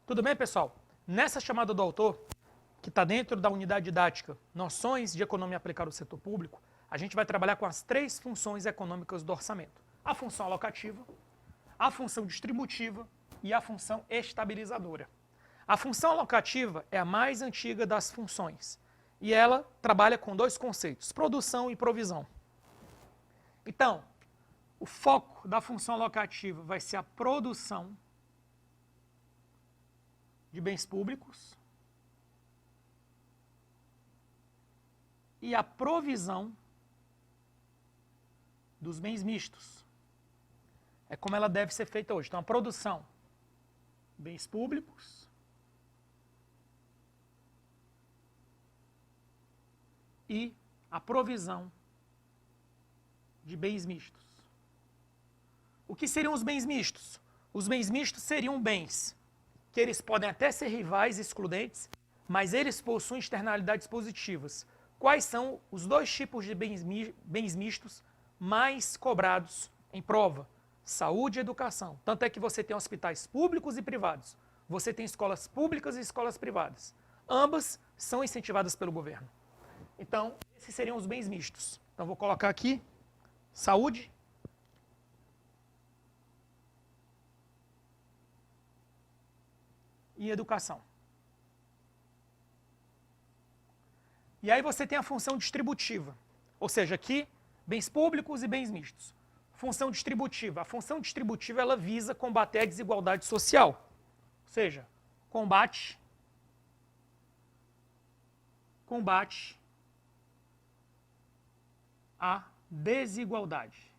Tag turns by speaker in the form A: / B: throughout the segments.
A: Tudo bem, pessoal? Nessa chamada do autor, que está dentro da unidade didática Noções de Economia Aplicada ao Setor Público, a gente vai trabalhar com as três funções econômicas do orçamento. A função alocativa, a função distributiva e a função estabilizadora. A função alocativa é a mais antiga das funções e ela trabalha com dois conceitos, produção e provisão. Então, o foco da função alocativa vai ser a produção de bens públicos e a provisão dos bens mistos. É como ela deve ser feita hoje. Então, a produção, bens públicos e a provisão de bens mistos. O que seriam os bens mistos? Os bens mistos seriam bens que eles podem até ser rivais, excludentes, mas eles possuem externalidades positivas. Quais são os dois tipos de bens mistos mais cobrados em prova? Saúde e educação. Tanto é que você tem hospitais públicos e privados. Você tem escolas públicas e escolas privadas. Ambas são incentivadas pelo governo. Então, esses seriam os bens mistos. Então, vou colocar aqui saúde e educação. E aí você tem a função distributiva, ou seja, aqui, bens públicos e bens mistos. Função distributiva. A função distributiva ela visa combater a desigualdade social, ou seja, combate a desigualdade.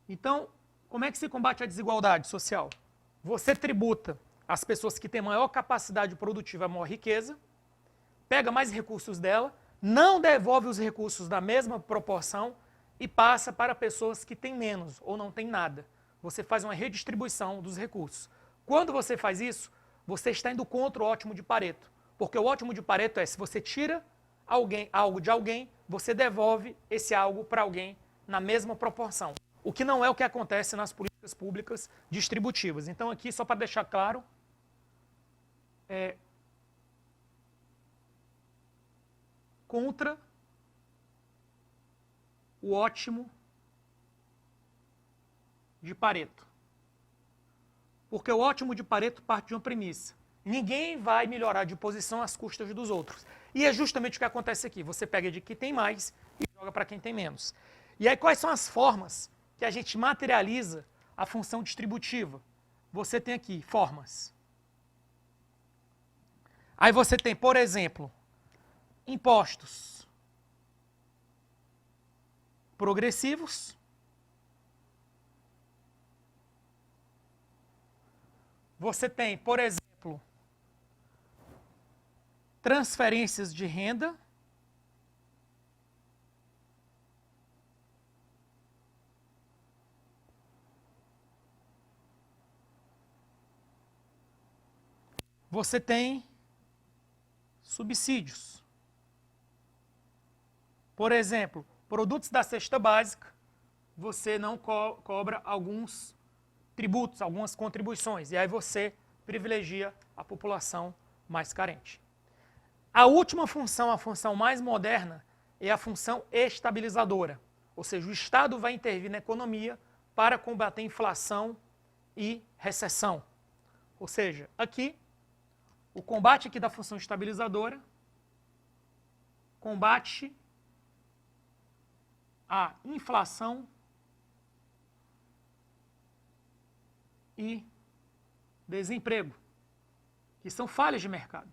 A: Então, como é que se combate a desigualdade social? Você tributa as pessoas que têm maior capacidade produtiva, a maior riqueza, pega mais recursos dela, não devolve os recursos da mesma proporção e passa para pessoas que têm menos ou não têm nada. Você faz uma redistribuição dos recursos. Quando você faz isso, você está indo contra o ótimo de Pareto. Porque o ótimo de Pareto é, se você tira algo de alguém, você devolve esse algo para alguém na mesma proporção. O que não é o que acontece nas políticas públicas distributivas. Então aqui, só para deixar claro, contra o ótimo de Pareto. Porque o ótimo de Pareto parte de uma premissa. Ninguém vai melhorar de posição às custas dos outros. E é justamente o que acontece aqui. Você pega de quem tem mais e joga para quem tem menos. E aí quais são as formas que a gente materializa a função distributiva? Você tem aqui formas. Aí você tem, por exemplo, impostos progressivos, você tem, por exemplo, transferências de renda, você tem subsídios. Por exemplo, produtos da cesta básica, você não cobra alguns tributos, algumas contribuições, e aí você privilegia a população mais carente. A última função, a função mais moderna, é a função estabilizadora, ou seja, o Estado vai intervir na economia para combater inflação e recessão. Ou seja, aqui, o combate aqui da função estabilizadora combate a inflação e desemprego, que são falhas de mercado.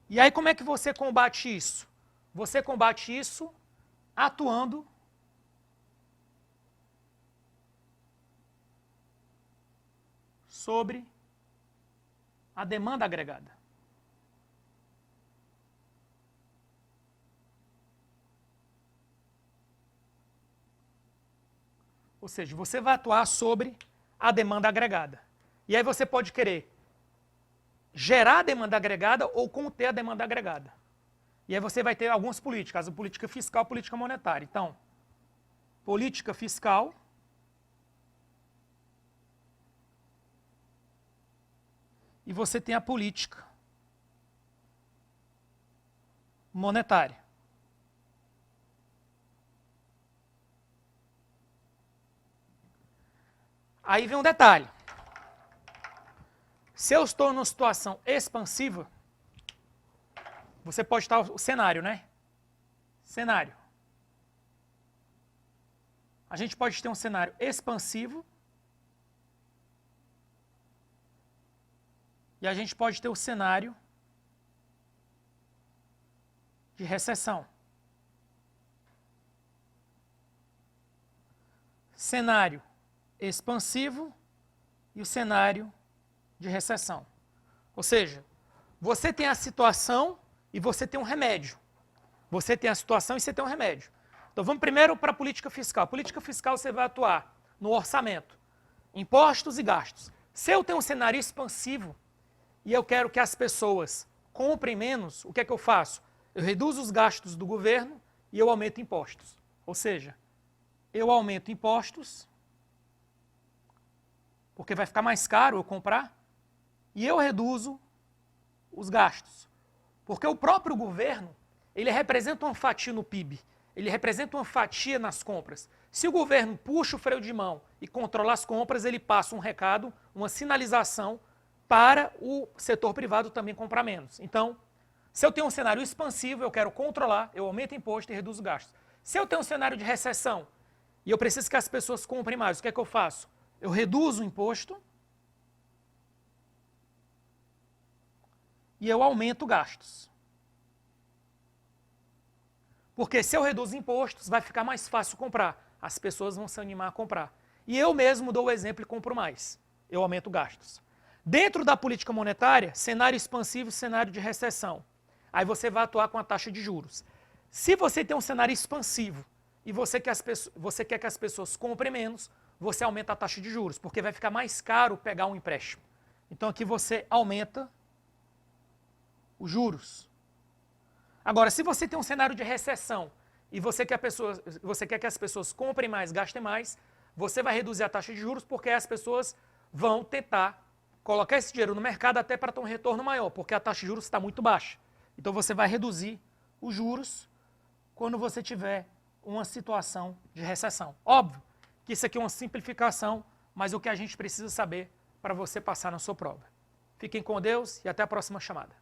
A: E aí como é que você combate isso? Você combate isso atuando sobre a demanda agregada. Ou seja, você vai atuar sobre a demanda agregada. E aí você pode querer gerar a demanda agregada ou conter a demanda agregada. E aí você vai ter algumas políticas, a política fiscal e a política monetária. Então, política fiscal e você tem a política monetária. Aí vem um detalhe. Se eu estou numa situação expansiva, você pode estar o cenário, né? Cenário. A gente pode ter um cenário expansivo e a gente pode ter o cenário de recessão. Cenário expansivo e o cenário de recessão. Ou seja, você tem a situação e você tem um remédio. Você tem a situação e você tem um remédio. Então vamos primeiro para a política fiscal. A política fiscal você vai atuar no orçamento, impostos e gastos. Se eu tenho um cenário expansivo e eu quero que as pessoas comprem menos, o que é que eu faço? Eu reduzo os gastos do governo e eu aumento impostos. Ou seja, eu aumento impostos, porque vai ficar mais caro eu comprar, e eu reduzo os gastos. Porque o próprio governo, ele representa uma fatia no PIB, ele representa uma fatia nas compras. Se o governo puxa o freio de mão e controla as compras, ele passa um recado, uma sinalização para o setor privado também comprar menos. Então, se eu tenho um cenário expansivo, eu quero controlar, eu aumento imposto e reduzo gastos. Se eu tenho um cenário de recessão e eu preciso que as pessoas comprem mais, o que é que eu faço? Eu reduzo o imposto e eu aumento gastos. Porque se eu reduzo impostos, vai ficar mais fácil comprar. As pessoas vão se animar a comprar. E eu mesmo dou o exemplo e compro mais. Eu aumento gastos. Dentro da política monetária, cenário expansivo e cenário de recessão. Aí você vai atuar com a taxa de juros. Se você tem um cenário expansivo e você quer que as pessoas comprem menos, você aumenta a taxa de juros, porque vai ficar mais caro pegar um empréstimo. Então aqui você aumenta os juros. Agora, se você tem um cenário de recessão e você quer que as pessoas comprem mais, gastem mais, você vai reduzir a taxa de juros porque as pessoas vão tentar colocar esse dinheiro no mercado até para ter um retorno maior, porque a taxa de juros está muito baixa. Então você vai reduzir os juros quando você tiver uma situação de recessão. Óbvio que isso aqui é uma simplificação, mas é o que a gente precisa saber para você passar na sua prova. Fiquem com Deus e até a próxima chamada.